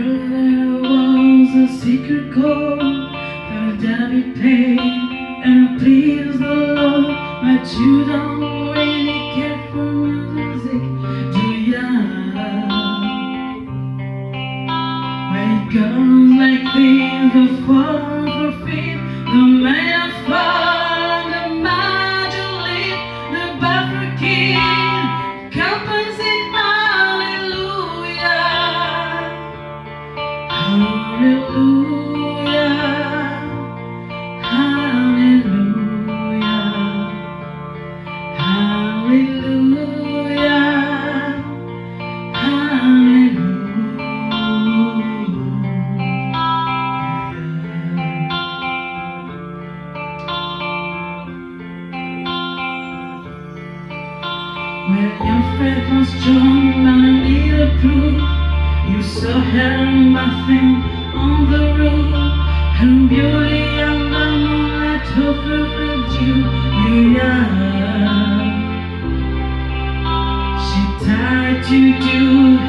There was a secret chord that David played, and it pleased the Lord. But you don't really care for music, do ya? When girls like these will fall for feet, the man of fall, the modulate, the buffer king, compensate, hallelujah, hallelujah, hallelujah, hallelujah, When your faith was strong but I needed proof, you saw her nothing on the roof, her beauty and the moonlight to perfect you, yeah. She tied you to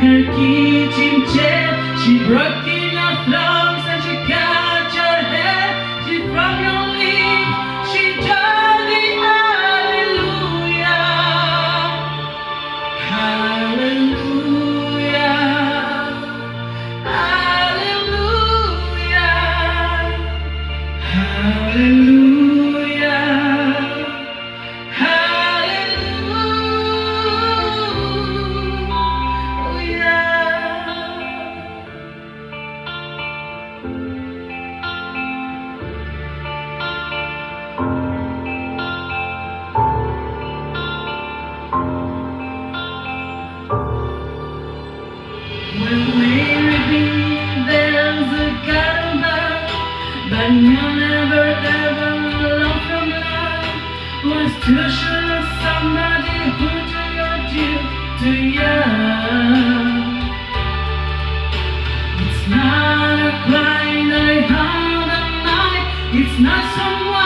her kitchen chair, she broke in your thrones and she cut your hair, she from your lips, she joined the hallelujah, hallelujah, hallelujah, hallelujah, When maybe there's a God above, but you'll never ever love from love, was to show somebody who told you to you. It's not a cry that I heard at night, it's not someone